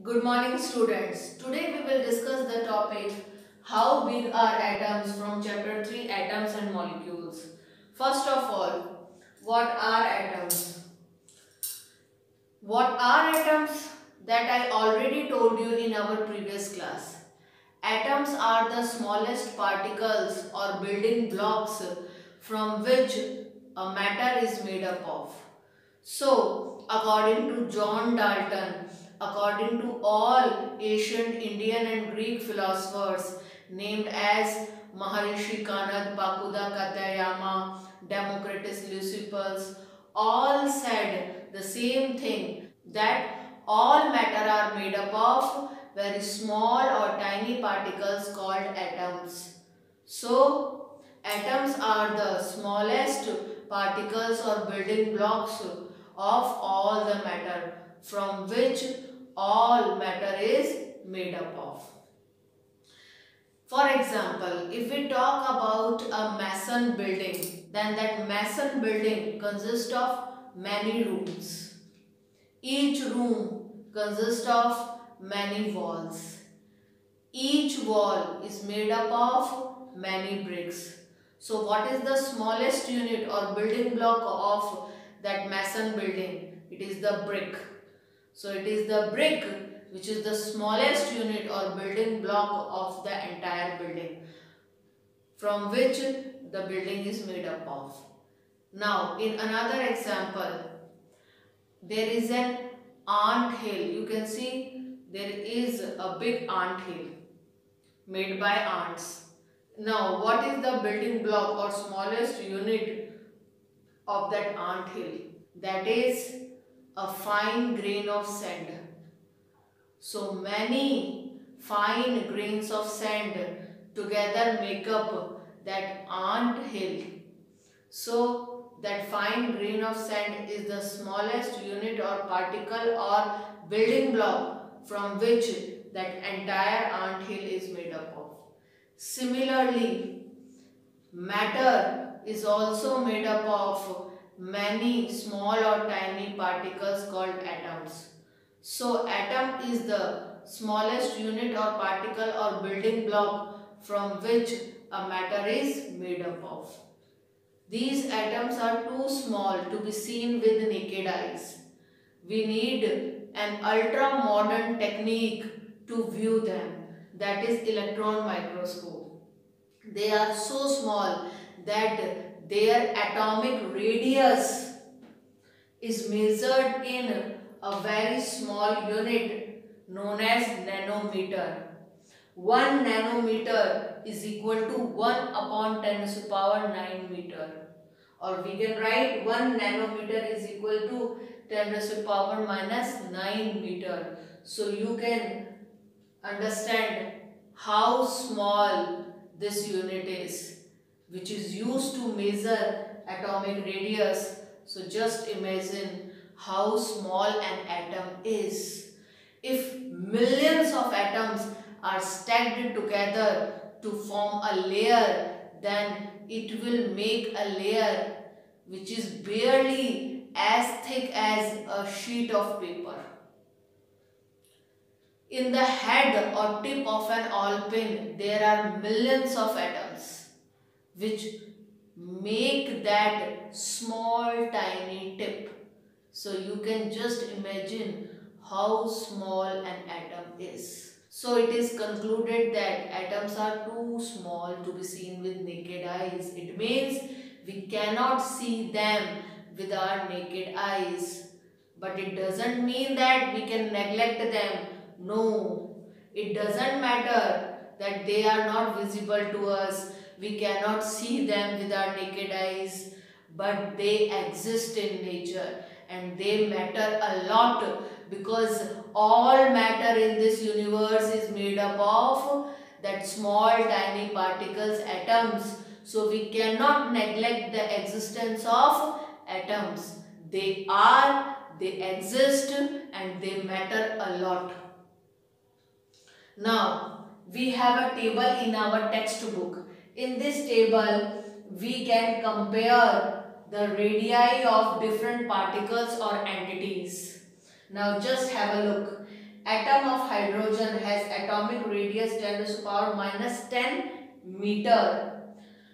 Good morning students. Today we will discuss the topic how big are atoms from chapter 3 atoms and molecules. First of all, what are atoms? What are atoms? That I already told you in our previous class. Atoms are the smallest particles or building blocks from which a matter is made up of. So, according to John Dalton, according to all ancient Indian and Greek philosophers named as Maharishi Kanad, Bakuda Katayama, Democritus Leucippus, all said the same thing, that all matter are made up of very small or tiny particles called atoms. So, atoms are the smallest particles or building blocks of all the matter from which all matter is made up of. For example, if we talk about a mason building, then that mason building consists of many rooms. Each room consists of many walls. Each wall is made up of many bricks. So what is the smallest unit or building block of that mason building? It is the brick. So it is the brick which is the smallest unit or building block of the entire building from which the building is made up of. Now in another example, there is an ant hill. You can see there is a big ant hill made by ants. Now what is the building block or smallest unit of that ant hill? That is a fine grain of sand. So many fine grains of sand together make up that ant hill. So that fine grain of sand is the smallest unit or particle or building block from which that entire ant hill is made up of. Similarly, matter is also made up of many small or tiny particles called atoms. So atom is the smallest unit or particle or building block from which a matter is made up of. These atoms are too small to be seen with naked eyes. We need an ultra modern technique to view them, that is electron microscope. They are so small that their atomic radius is measured in a very small unit known as nanometer. 1 nanometer is equal to 1 upon 10 to the power 9 meter. Or we can write 1 nanometer is equal to 10 to the power minus 9 meter. So you can understand how small this unit is, which is used to measure atomic radius. So just imagine how small an atom is. If millions of atoms are stacked together to form a layer, then it will make a layer which is barely as thick as a sheet of paper. In the head or tip of an oil pin, there are millions of atoms which make that small tiny tip. So you can just imagine how small an atom is. So it is concluded that atoms are too small to be seen with naked eyes. It means we cannot see them with our naked eyes. But it doesn't mean that we can neglect them. No, it doesn't matter that they are not visible to us. We cannot see them with our naked eyes, but they exist in nature and they matter a lot, because all matter in this universe is made up of that small tiny particles, atoms. So we cannot neglect the existence of atoms. They are, they exist, and they matter a lot. Now, we have a table in our textbook. In this table, we can compare the radii of different particles or entities. Now, just have a look. Atom of hydrogen has atomic radius 10 to the power minus 10 meter.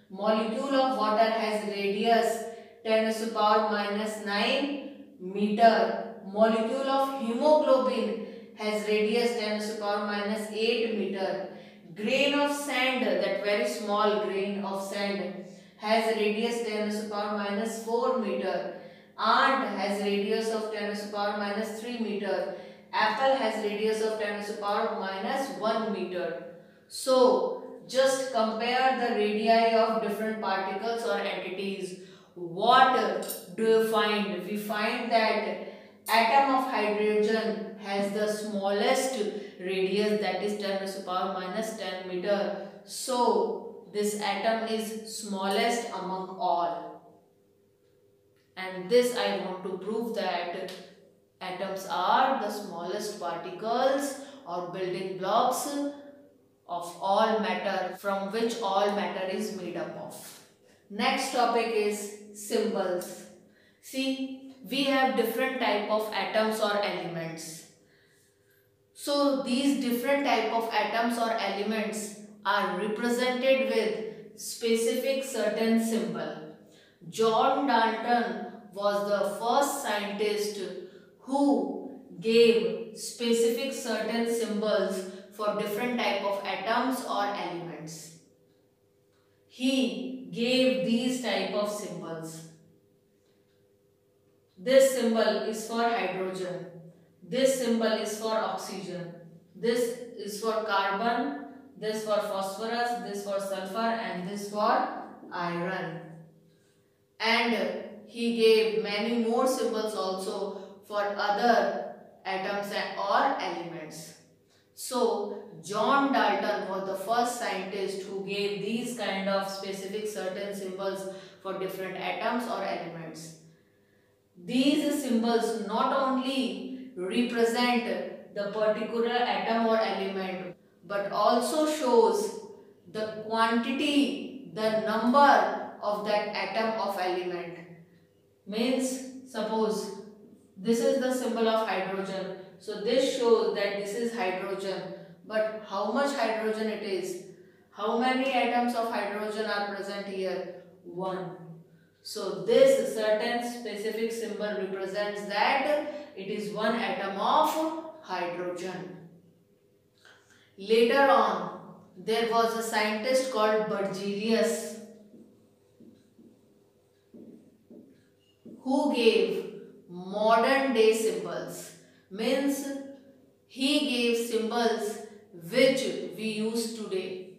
Molecule of water has radius 10 to the power minus 9 meter. Molecule of hemoglobin has radius 10 to the power minus 8 meter. Grain of sand, that very small grain of sand, has radius 10 to the power minus 4 meter. Ant has radius of 10 to the power minus 3 meter. Apple has radius of 10 to the power minus 1 meter. So, just compare the radii of different particles or entities. What do you find? We find that atom of hydrogen has the smallest radius, that is 10 to the power minus 10 meter. So, this atom is smallest among all. And this I want to prove that atoms are the smallest particles or building blocks of all matter, from which all matter is made up of. Next topic is symbols. See, we have different type of atoms or elements. So these different type of atoms or elements are represented with specific certain symbol. John Dalton was the first scientist who gave specific certain symbols for different type of atoms or elements. He gave these type of symbols. This symbol is for hydrogen. This symbol is for oxygen. This is for carbon. This for phosphorus. This for sulfur. And this for iron. And he gave many more symbols also for other atoms or elements. So, John Dalton was the first scientist who gave these kind of specific certain symbols for different atoms or elements. These symbols not only represent the particular atom or element, but also shows the quantity, the number of that atom of element. Means, suppose this is the symbol of hydrogen. So this shows that this is hydrogen. But how much hydrogen it is? How many atoms of hydrogen are present here? 1. So this certain specific symbol represents that it is 1 atom of hydrogen. Later on, there was a scientist called Berzelius who gave modern day symbols. Means he gave symbols which we use today.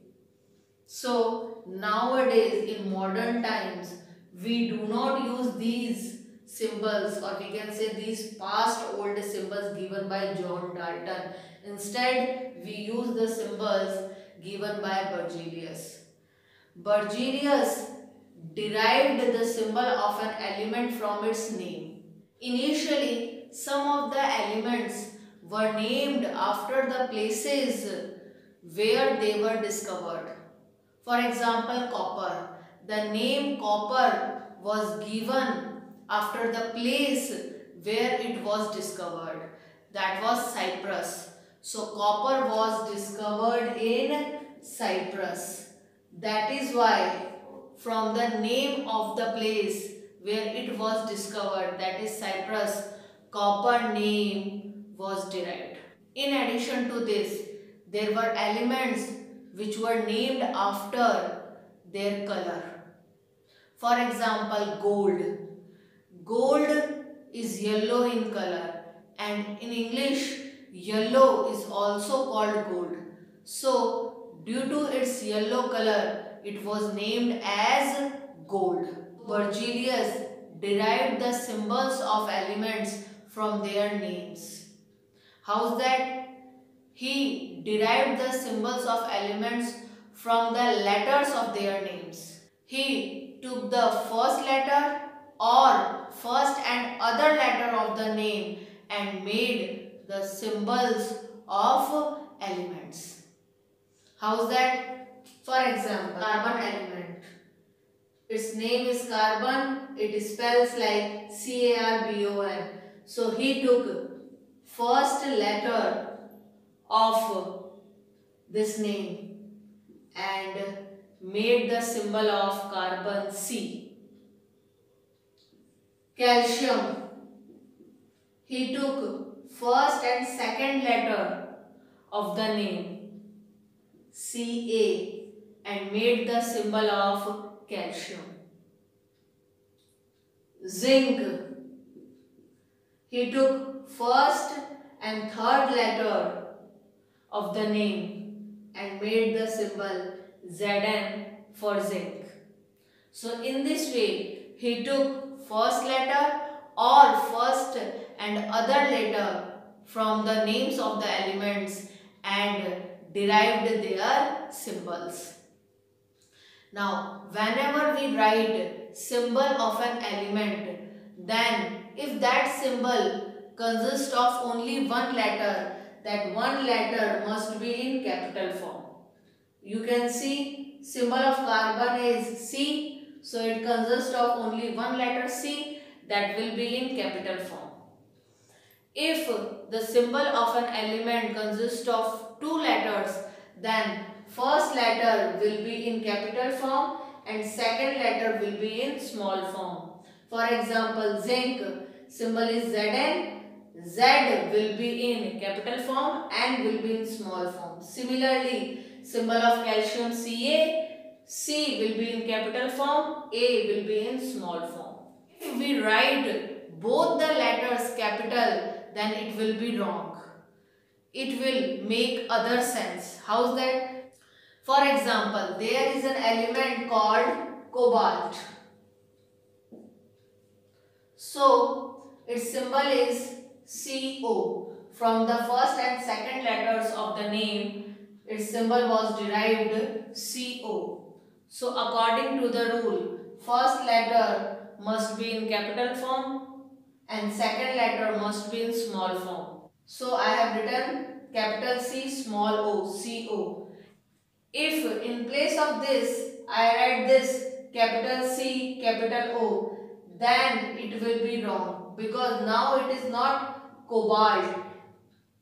So nowadays in modern times we do not use these symbols, or we can say these past old symbols given by John Dalton. Instead we use the symbols given by Berzelius. Berzelius derived the symbol of an element from its name. Initially, some of the elements were named after the places where they were discovered. For example, copper. The name copper was given after the place where it was discovered. That was Cyprus. So, copper was discovered in Cyprus. That is why from the name of the place where it was discovered, that is Cyprus, copper name was derived. In addition to this, there were elements which were named after their color. For example, gold. Gold is yellow in color, and in English, yellow is also called gold. So, due to its yellow color, it was named as gold. Berzelius derived the symbols of elements from their names. How's that? He derived the symbols of elements from the letters of their names. He took the first letter or first and other letter of the name and made the symbols of elements. How's that? For example, carbon element. Its name is carbon. It spells like C-A-R-B-O-N. So he took first letter of this name and made the symbol of carbon C. Calcium. He took first and second letter of the name Ca and made the symbol of calcium. Zinc. He took first and third letter of the name and made the symbol Zn for zinc. So in this way, he took first letter or first and other letter from the names of the elements and derived their symbols. Now, whenever we write symbol of an element, then if that symbol consists of only one letter, that one letter must be in capital form. You can see symbol of carbon is C, so it consists of only one letter C, that will be in capital form. If the symbol of an element consists of two letters, then first letter will be in capital form and second letter will be in small form. For example, zinc symbol is Zn. Z will be in capital form and will be in small form. Similarly, symbol of calcium Ca, C will be in capital form, A will be in small form. If we write both the letters capital, then it will be wrong. It will make other sense. How's that? For example, there is an element called cobalt. So, its symbol is Co. From the first and second letters of the name, its symbol was derived Co. So, according to the rule, first letter must be in capital form and second letter must be in small form. So, I have written capital C, small o, Co. If in place of this, I write this capital C, capital O, then it will be wrong because now it is not cobalt.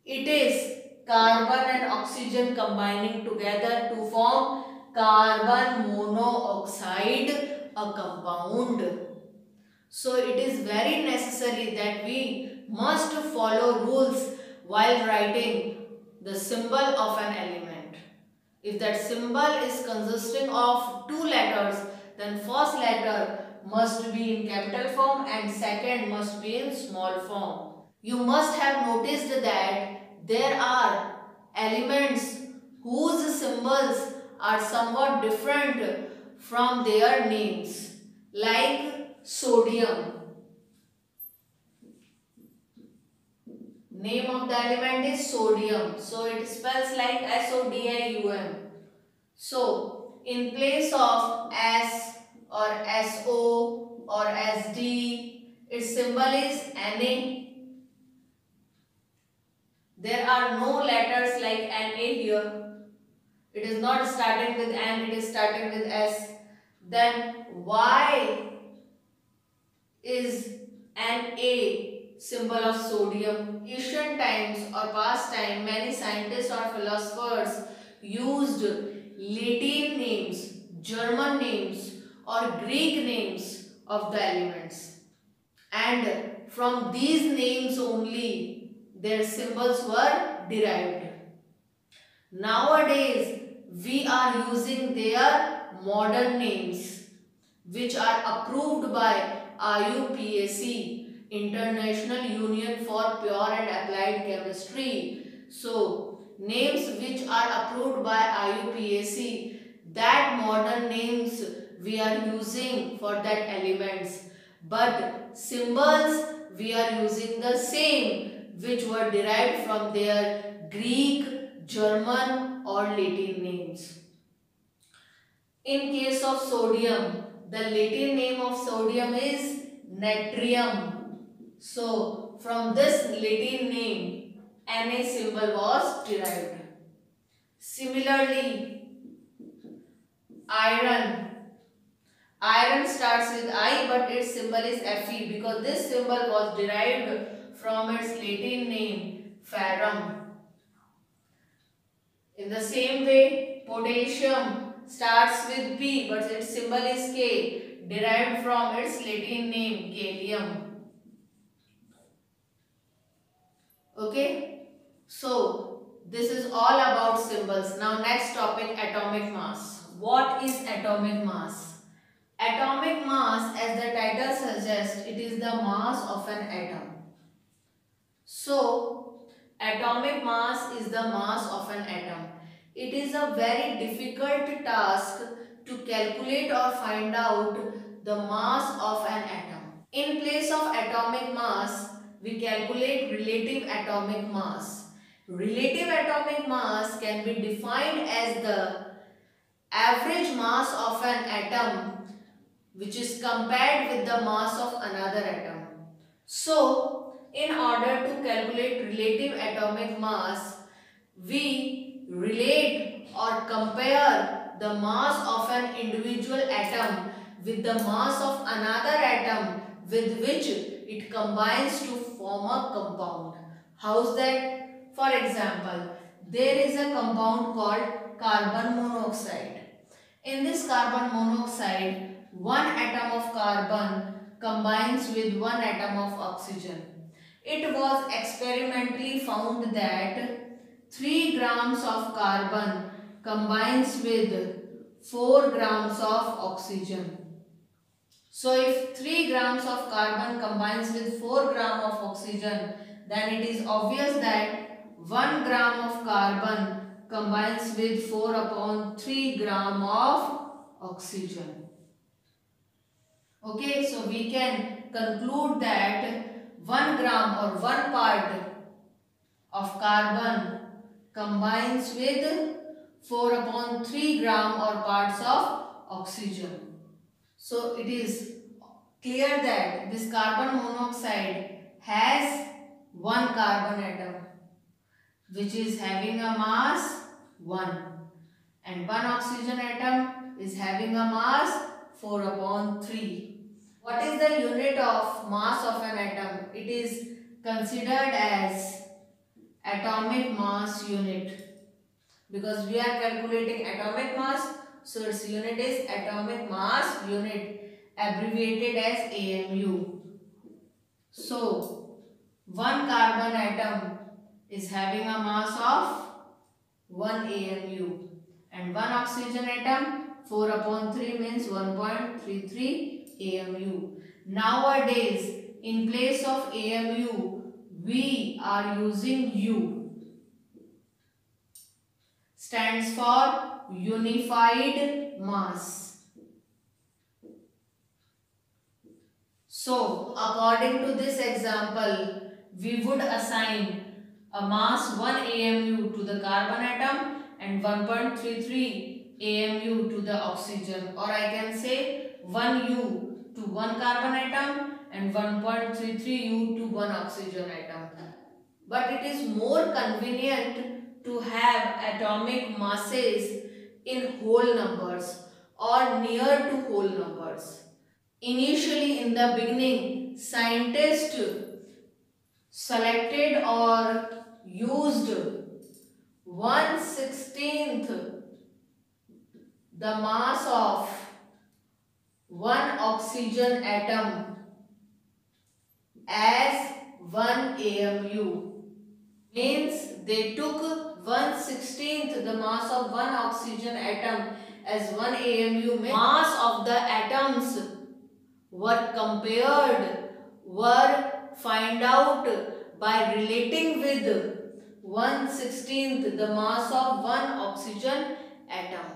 It is carbon and oxygen combining together to form carbon monoxide, a compound. So it is very necessary that we must follow rules while writing the symbol of an element. If that symbol is consisting of two letters, then first letter must be in capital form and second must be in small form. You must have noticed that there are elements whose symbols are somewhat different from their names, like sodium. Name of the element is sodium, so it spells like SODIUM. So, in place of S or SO or SD, its symbol is Na. There are no letters like Na here. It is not starting with N, it is starting with S. Then why is Na symbol of sodium? Ancient times or past time, many scientists or philosophers used Latin names, German names or Greek names of the elements. And from these names only their symbols were derived. Nowadays, we are using their modern names which are approved by IUPAC, International Union for Pure and Applied Chemistry. So, names which are approved by IUPAC, that modern names we are using for that elements. But symbols we are using the same which were derived from their Greek, German or Latin names. In case of sodium, the Latin name of sodium is natrium. So, from this Latin name, Na symbol was derived. Similarly, iron. Iron starts with I but its symbol is Fe because this symbol was derived from its Latin name, ferrum. In the same way, potassium starts with P but its symbol is K, derived from its Latin name Kalium. Okay, so this is all about symbols. Now next topic, atomic mass. What is atomic mass? Atomic mass, as the title suggests, it is the mass of an atom. So atomic mass is the mass of an atom. It is a very difficult task to calculate or find out the mass of an atom. In place of atomic mass, we calculate relative atomic mass. Relative atomic mass can be defined as the average mass of an atom which is compared with the mass of another atom. So, in order to calculate relative atomic mass, we relate or compare the mass of an individual atom with the mass of another atom with which it combines to form a compound. How's that? For example, there is a compound called carbon monoxide. In this carbon monoxide, one atom of carbon combines with one atom of oxygen. It was experimentally found that 3 grams of carbon combines with 4 grams of oxygen. So if 3 grams of carbon combines with 4 gram of oxygen, then it is obvious that 1 gram of carbon combines with 4 upon 3 gram of oxygen. Okay, so we can conclude that 1 gram or 1 part of carbon combines with 4 upon 3 gram or parts of oxygen. So it is clear that this carbon monoxide has one carbon atom which is having a mass 1 and one oxygen atom is having a mass 4 upon 3. What is the unit of mass of an atom? It is considered as atomic mass unit because we are calculating atomic mass. So its unit is atomic mass unit, abbreviated as AMU. So 1 carbon atom is having a mass of 1 AMU and 1 oxygen atom 4 upon 3 means 1.33 AMU. Nowadays, in place of AMU, we are using U. Stands for unified mass. So, according to this example, we would assign a mass 1 AMU to the carbon atom and 1.33 AMU to the oxygen, or I can say 1 U to 1 carbon atom and 1.33 U to 1 oxygen atom. But it is more convenient to have atomic masses in whole numbers or near to whole numbers. Initially, in the beginning, scientists selected or used 1/16 the mass of one oxygen atom as 1 AMU. Means they took 1/16 the mass of one oxygen atom as 1 AMU. Mass of the atoms were compared, were find out by relating with 1/16 the mass of one oxygen atom,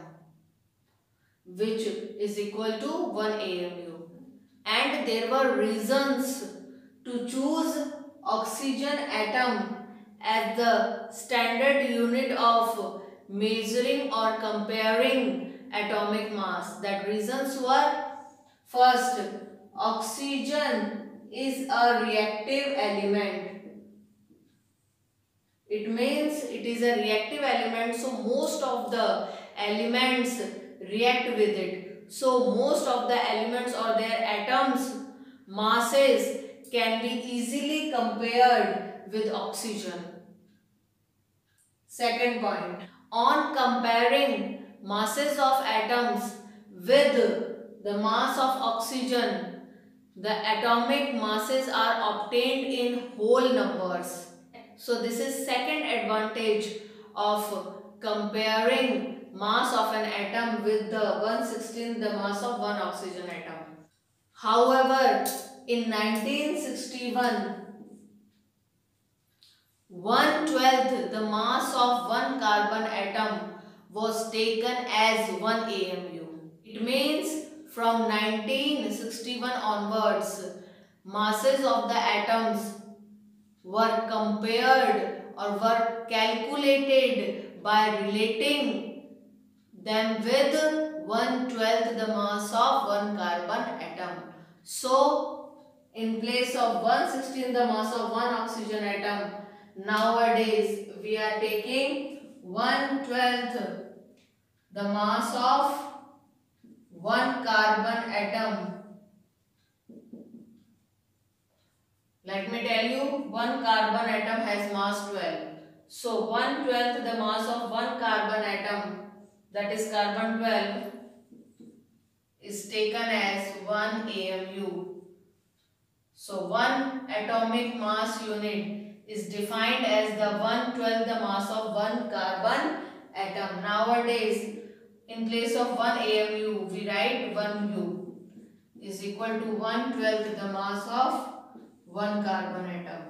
which is equal to 1 AMU. And there were reasons to choose oxygen atom as the standard unit of measuring or comparing atomic mass. That reasons were: first, oxygen is a reactive element. It means it is a reactive element, so most of the elements react with it. So most of the elements or their atoms masses can be easily compared with oxygen. Second point, On comparing masses of atoms with the mass of oxygen, the atomic masses are obtained in whole numbers. So this is second advantage of comparing mass of an atom with the 1/16 the mass of one oxygen atom. However, in 1961, 1/12 the mass of one carbon atom was taken as 1 AMU. It means from 1961 onwards, masses of the atoms were compared or were calculated by relating them with 1/12 the mass of one carbon atom. So, in place of 1/16 the mass of one oxygen atom, nowadays we are taking 1/12 the mass of one carbon atom. Let me tell you, one carbon atom has mass 12. So 1/12 the mass of one carbon atom, that is carbon 12, is taken as 1 AMU. So one atomic mass unit is defined as the 1/12 the mass of one carbon atom. Nowadays, in place of 1 AMU, we write 1 U is equal to 1/12 the mass of one carbon atom.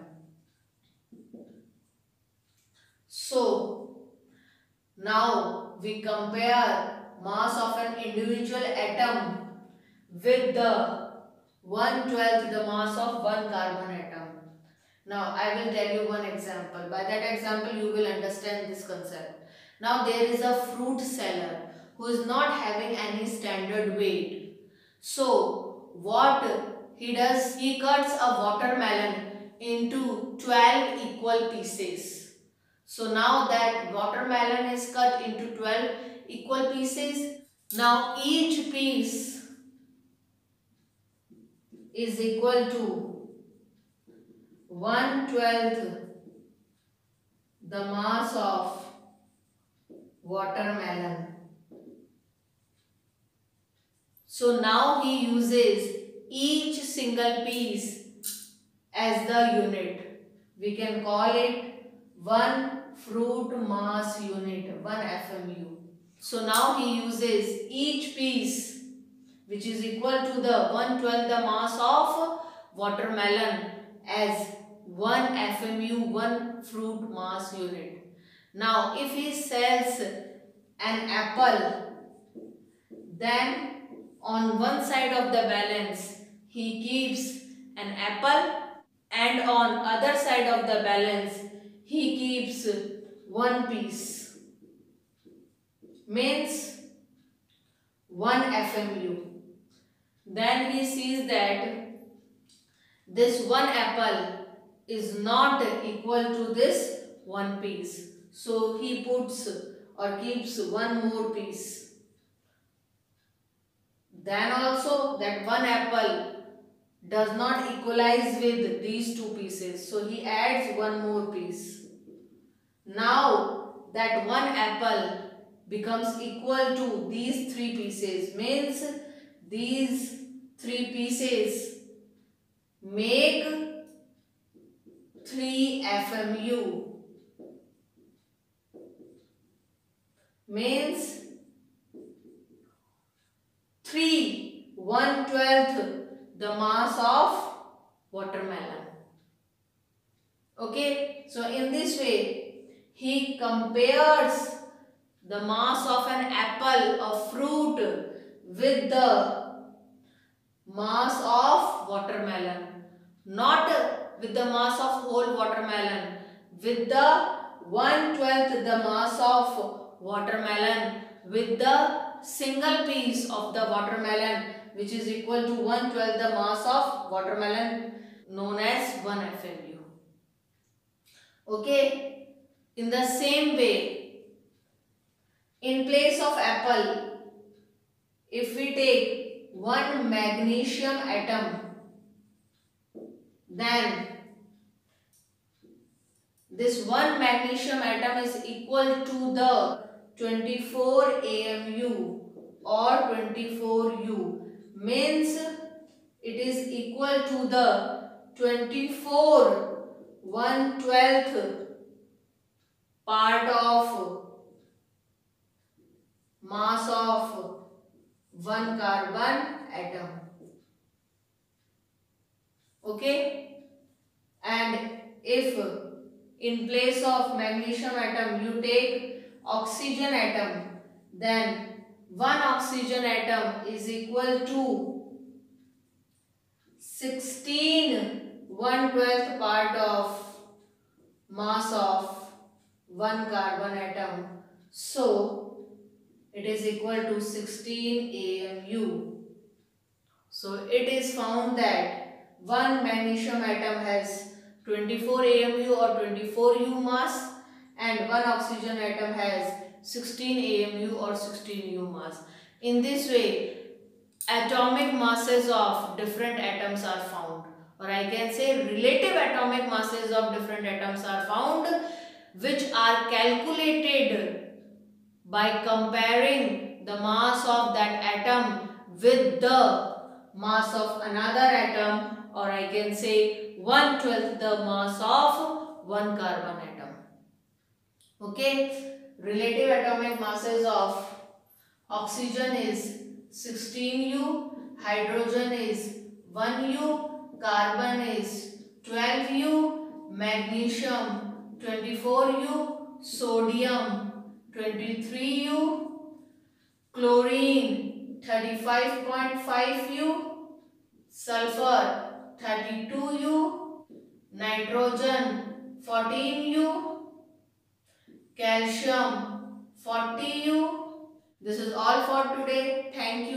So, now we compare mass of an individual atom with the 1/12 the mass of one carbon atom. Now, I will tell you one example. By that example, you will understand this concept. Now, there is a fruit seller who is not having any standard weight. So, what he does, he cuts a watermelon into 12 equal pieces. So, now that watermelon is cut into 12 equal pieces, now each piece is equal to 1/12 the mass of watermelon. So now he uses each single piece as the unit. We can call it one fruit mass unit, 1 FMU. So now he uses each piece which is equal to the 1/12 the mass of watermelon as 1 FMU, 1 fruit mass unit. Now if he sells an apple, then on one side of the balance he keeps an apple, and on other side of the balance he keeps one piece, means 1 FMU. Then he sees that this one apple is not equal to this one piece. So he puts or keeps one more piece. Then also that one apple does not equalize with these two pieces. So he adds one more piece. Now that one apple becomes equal to these three pieces, means these three pieces make 3 FMU, means 3 1/12 the mass of watermelon. Okay, so in this way he compares the mass of an apple, a fruit, with the mass of watermelon, not with the mass of whole watermelon, with the 1/12 the mass of watermelon, with the single piece of the watermelon which is equal to 1/12 the mass of watermelon, known as 1 FMU. Okay, in the same way, in place of apple, if we take one magnesium atom, then This one magnesium atom is equal to the 24 AMU or 24U, means it is equal to the 24 1/12 part of mass of one carbon atom. Okay, and if in place of magnesium atom you take oxygen atom, then one oxygen atom is equal to 16 1/12 part of mass of one carbon atom. So it is equal to 16 AMU. So it is found that one magnesium atom has 24 AMU or 24U mass, and one oxygen atom has 16 AMU or 16U mass. In this way, atomic masses of different atoms are found, or I can say relative atomic masses of different atoms are found, which are calculated by comparing the mass of that atom with the mass of another atom, or I can say 1/12 the mass of one carbon atom. Okay, relative atomic masses of oxygen is 16U, hydrogen is 1U, carbon is 12U, magnesium 24U, sodium 23U, chlorine 35.5U, sulfur 32U, nitrogen 14U, calcium 40U. This is all for today. Thank you.